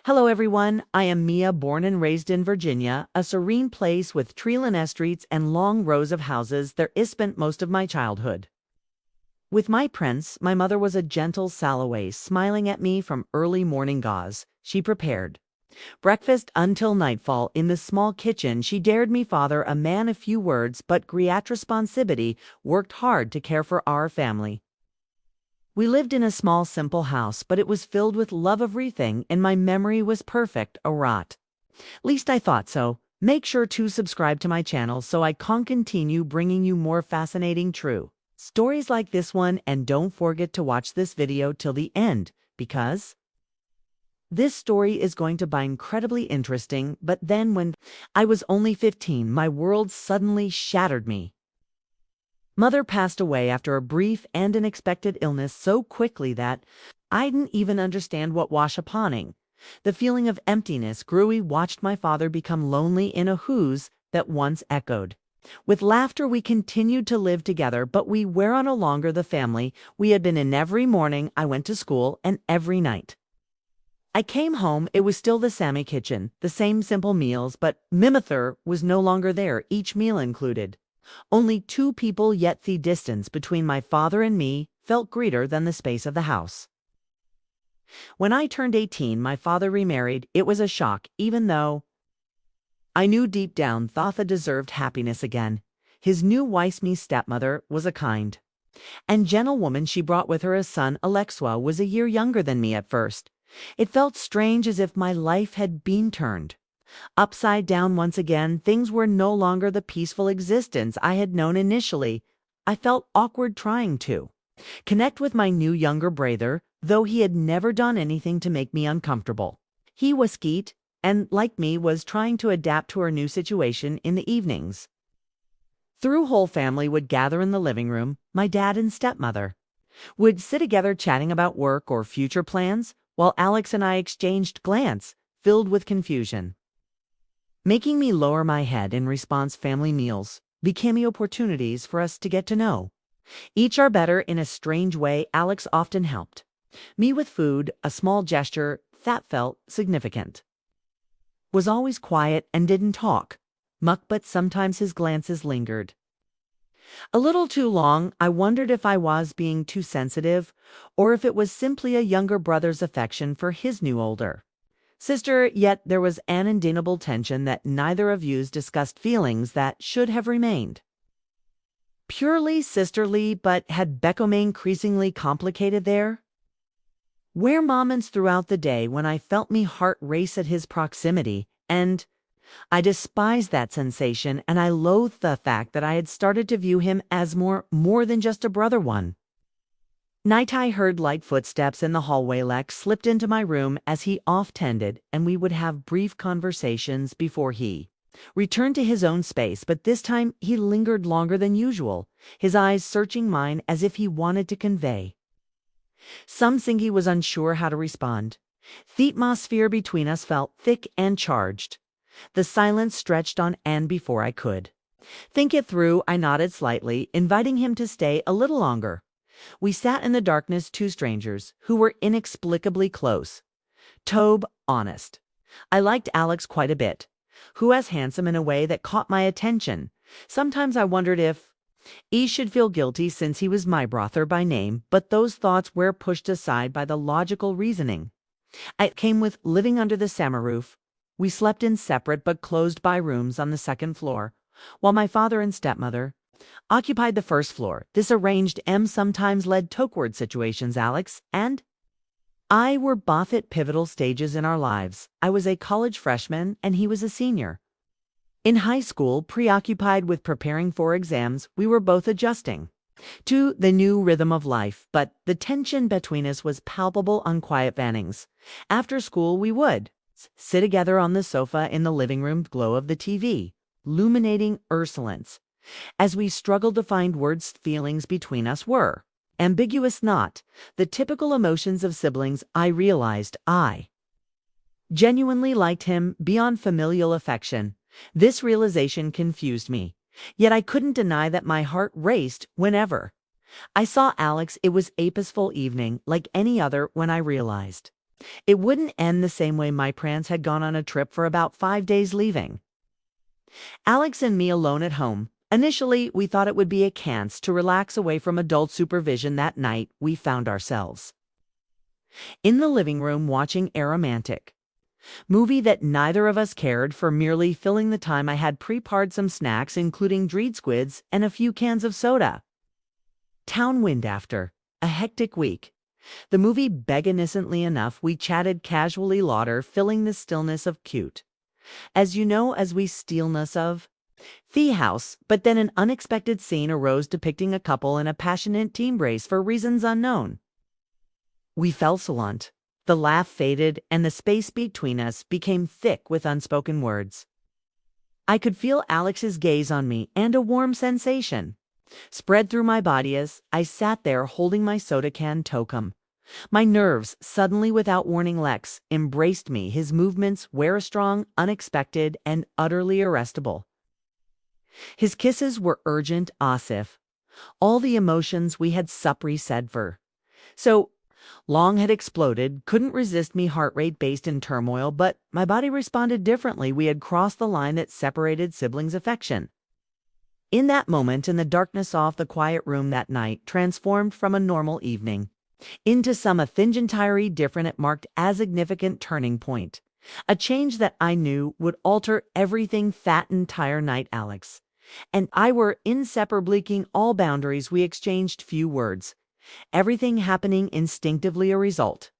Hello everyone, I am Mia, born and raised in Virginia, a serene place with tree-lined streets and long rows of houses. There I spent most of my childhood. With my prince, my mother was a gentle Salaway, smiling at me from early morning gauze. She prepared breakfast until nightfall in the small kitchen. She dared me father, a man of few words, but great responsibility, worked hard to care for our family. We lived in a small, simple house, but it was filled with love of everything, and my memory was perfect, a rot. Least I thought so. Make sure to subscribe to my channel so I can continue bringing you more fascinating true stories like this one, and don't forget to watch this video till the end, because this story is going to be incredibly interesting. But then when I was only 15, my world suddenly shattered me. Mother passed away after a brief and unexpected illness so quickly that I didn't even understand what was happening. The feeling of emptiness grew. We watched my father become lonely in a house that once echoed. With laughter we continued to live together, but we were no longer the family we had been. In every morning I went to school, and every night I came home, it was still the same kitchen, the same simple meals, but Mimother was no longer there. Each meal included only two people, yet the distance between my father and me felt greater than the space of the house. When I turned 18, my father remarried. It was a shock, even though I knew deep down Thotha deserved happiness again. His new wife, me stepmother, was a kind and gentle woman. She brought with her a son. Alexwa was a year younger than me. At first, it felt strange, as if my life had been turned upside down once again. Things were no longer the peaceful existence I had known initially. I felt awkward trying to connect with my new younger brother, though he had never done anything to make me uncomfortable. He was skeet, and like me, was trying to adapt to our new situation. In the evenings, the whole family would gather in the living room. My dad and stepmother would sit together chatting about work or future plans, while Alex and I exchanged glances filled with confusion, making me lower my head. In response, family meals became opportunities for us to get to know each other better. In a strange way, Alex often helped me with food, a small gesture that felt significant. Was always quiet and didn't talk much, but sometimes his glances lingered a little too long. I wondered if I was being too sensitive, or if it was simply a younger brother's affection for his new older sister. Yet there was an undeniable tension that neither of us discussed, feelings that should have remained purely sisterly but had become increasingly complicated. There were moments throughout the day when I felt me heart race at his proximity, and I despised that sensation, and I loathed the fact that I had started to view him as more than just a brother. One night I heard light footsteps in the hallway. Lex slipped into my room as he often tended, and we would have brief conversations before he returned to his own space. But this time he lingered longer than usual, his eyes searching mine as if he wanted to convey something. He was unsure how to respond. The atmosphere between us felt thick and charged. The silence stretched on, and before I could think it through, I nodded slightly, inviting him to stay a little longer. We sat in the darkness, two strangers who were inexplicably close. Tobe, honest, I liked Alex quite a bit, who was handsome in a way that caught my attention. Sometimes I wondered if he should feel guilty since he was my brother by name, but those thoughts were pushed aside by the logical reasoning it came with living under the same roof. We slept in separate but closed-by rooms on the second floor, while my father and stepmother occupied the first floor. This arranged sometimes led to awkward situations. Alex and I were both at pivotal stages in our lives. I was a college freshman, and he was a senior in high school. Preoccupied with preparing for exams, we were both adjusting to the new rhythm of life, but the tension between us was palpable on quiet evenings. After school, we would sit together on the sofa in the living room, glow of the TV illuminating Ursulence, as we struggled to find words. Feelings between us were ambiguous, not the typical emotions of siblings. I realized I genuinely liked him beyond familial affection. This realization confused me, yet I couldn't deny that my heart raced whenever I saw Alex. It was a peaceful evening like any other when I realized It wouldn't end the same way my parents had gone on a trip for about 5 days leaving Alex and me alone at home. Initially, we thought it would be a chance to relax away from adult supervision. That night, we found ourselves in the living room watching a romantic movie that neither of us cared for. Merely filling the time, I had prepared some snacks, including dread squids and a few cans of soda. Town wind after a hectic week. The movie began. Innocently enough, we chatted casually, laughter filling the stillness of cute. As you know, as we stillness of the house, but then an unexpected scene arose depicting a couple in a passionate team embrace for reasons unknown. We fell silent. The laugh faded, and the space between us became thick with unspoken words. I could feel Alex's gaze on me, and a warm sensation spread through my body as I sat there holding my soda can token. My nerves suddenly, without warning, Lex embraced me. His movements were strong, unexpected, and utterly irresistible. His kisses were urgent, as if all the emotions we had suppressed for so long had exploded. Couldn't resist me, heart rate based in turmoil, but my body responded differently. We had crossed the line that separated siblings' affection. In that moment, in the darkness of the quiet room that night, transformed from a normal evening into something entirely different, it marked a significant turning point. A change that I knew would alter everything. That entire night, Alex and I were inseparably breaking all boundaries. We exchanged few words, everything happening instinctively, a result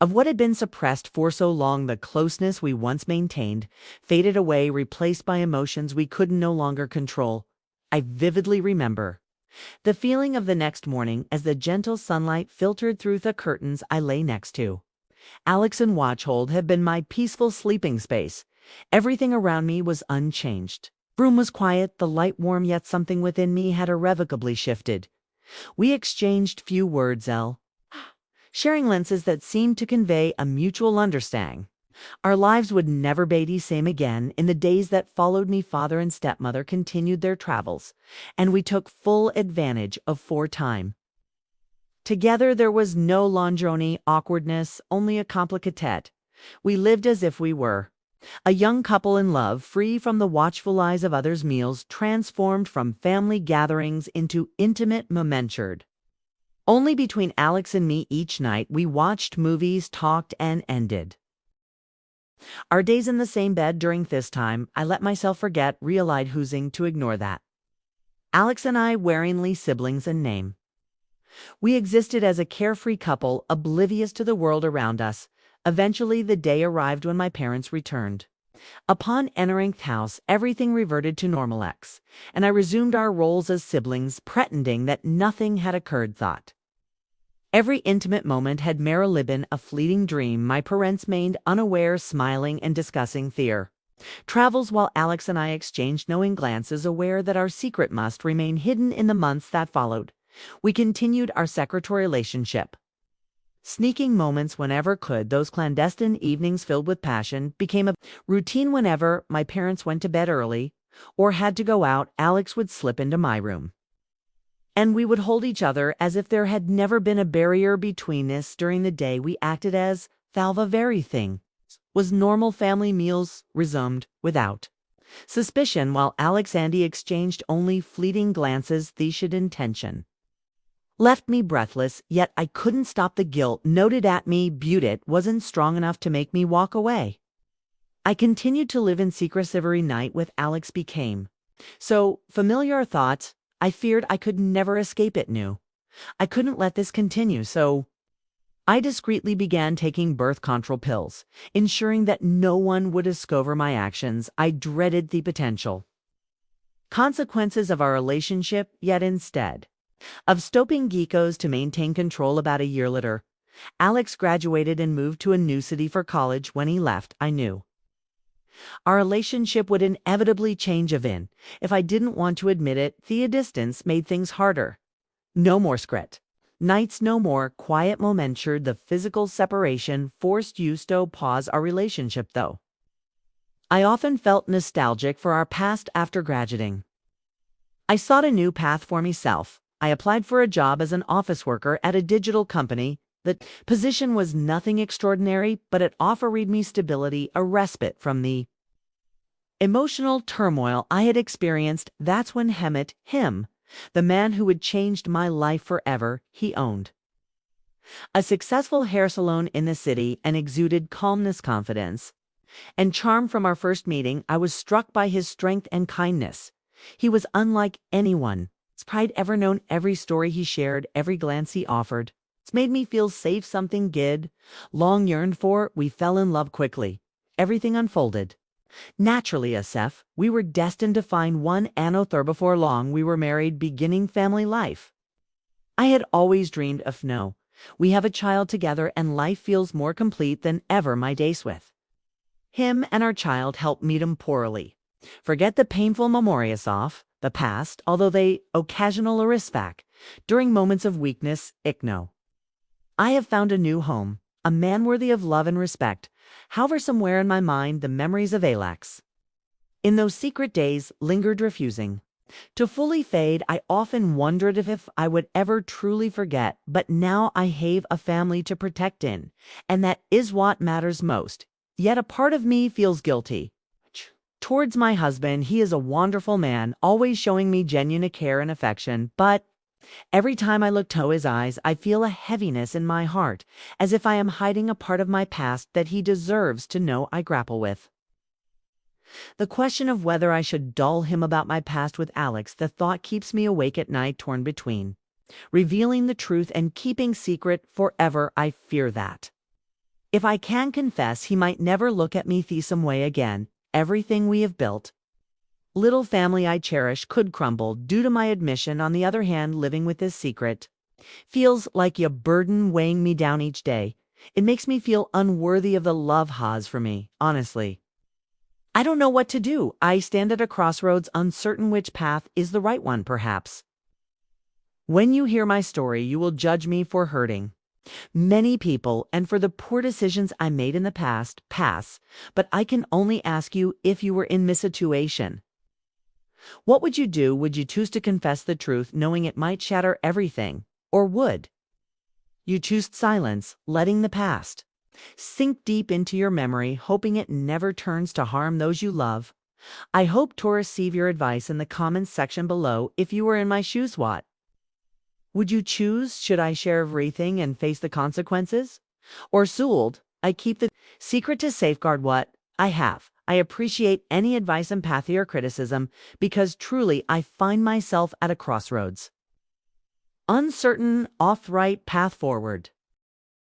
of what had been suppressed for so long. The closeness we once maintained faded away, replaced by emotions we could no longer control. I vividly remember the feeling of the next morning as the gentle sunlight filtered through the curtains I lay next to. Alex and Watchhold had been my peaceful sleeping space. Everything around me was unchanged. The room was quiet, the light warm, yet something within me had irrevocably shifted. We exchanged few words, sharing lenses that seemed to convey a mutual understanding. Our lives would never be the same again. In the days that followed, me father and stepmother continued their travels, and we took full advantage of time together. There was no longer awkwardness, only a complicated. We lived as if we were a young couple in love, free from the watchful eyes of others. Meals transformed from family gatherings into intimate moments only between Alex and me. Each night we watched movies, talked, and ended our days in the same bed. During this time, I let myself forget, realizing to ignore that Alex and I weren't siblings in name. We existed as a carefree couple, oblivious to the world around us. Eventually, the day arrived when my parents returned. Upon entering the house, everything reverted to normal, and I resumed our roles as siblings, pretending that nothing had occurred. Thought every intimate moment had merely been a fleeting dream. My parents remained unaware, smiling and discussing their travels, while Alex and I exchanged knowing glances, aware that our secret must remain hidden. In the months that followed, we continued our secretive relationship, sneaking moments whenever could. Those clandestine evenings filled with passion became a routine. Whenever my parents went to bed early or had to go out, Alex would slip into my room, and we would hold each other as if there had never been a barrier between us. During the day, we acted as though the very thing was normal. Family meals resumed without suspicion, while Alex and I exchanged only fleeting glances. The intention left me breathless, yet I couldn't stop. The guilt noted at me, Butte, wasn't strong enough to make me walk away. I continued to live in secrecy. Every night with Alex became so familiar a thought. I feared I could never escape it. Knew I couldn't let this continue, so I discreetly began taking birth control pills, ensuring that no one would discover my actions. I dreaded the potential consequences of our relationship, yet instead of stopping geckos to maintain control. About a year later, Alex graduated and moved to a new city for college. When he left, I knew our relationship would inevitably change. Even if I didn't want to admit it, the distance made things harder. No more secret nights, no more quiet moments. The physical separation forced us to pause our relationship, though I often felt nostalgic for our past. After graduating, I sought a new path for myself. I applied for a job as an office worker at a digital company, The position was nothing extraordinary, but it offered me stability, a respite from the emotional turmoil I had experienced. That's when him, the man who had changed my life forever, he owned a successful hair salon in the city and exuded calmness, confidence, and charm. From our first meeting, I was struck by his strength and kindness. He was unlike anyone I'd ever known. Every story he shared, every glance he offered, it's made me feel safe, something Gid long yearned for. We fell in love quickly. Everything unfolded naturally as if we were destined to find one another. Before long, we were married, beginning family life. I had always dreamed of no. We have a child together and life feels more complete than ever. My days with him and our child helped me to poorly forget the painful memories of the past, although they occasional arise back during moments of weakness. Ichno. I have found a new home, a man worthy of love and respect. However, somewhere in my mind, the memories of Alex in those secret days lingered, refusing to fully fade. I often wondered if I would ever truly forget, but now I have a family to protect in, and that is what matters most. Yet a part of me feels guilty towards my husband. He is a wonderful man, always showing me genuine care and affection, but every time I look to his eyes, I feel a heaviness in my heart, as if I am hiding a part of my past that he deserves to know. I grapple with the question of whether I should dull him about my past with Alex. The thought keeps me awake at night, torn between revealing the truth and keeping secret forever. I fear that if I can confess, he might never look at me the same way again. Everything we have built, little family I cherish, could crumble due to my admission. On the other hand, living with this secret feels like a burden weighing me down each day. It makes me feel unworthy of the love has for me. Honestly, I don't know what to do. I stand at a crossroads, uncertain which path is the right one. Perhaps when you hear my story, you will judge me for hurting many people and for the poor decisions I made in the past. But I can only ask you, if you were in this situation, what would you do? Would you choose to confess the truth, knowing it might shatter everything? Or would you choose silence, letting the past sink deep into your memory, hoping it never turns to harm those you love? I hope to receive your advice in the comments section below. If you were in my shoes, what would you choose? Should I share everything and face the consequences? Or should I keep the secret to safeguard what I have? I appreciate any advice, empathy, or criticism, because truly I find myself at a crossroads, uncertain of the right path forward.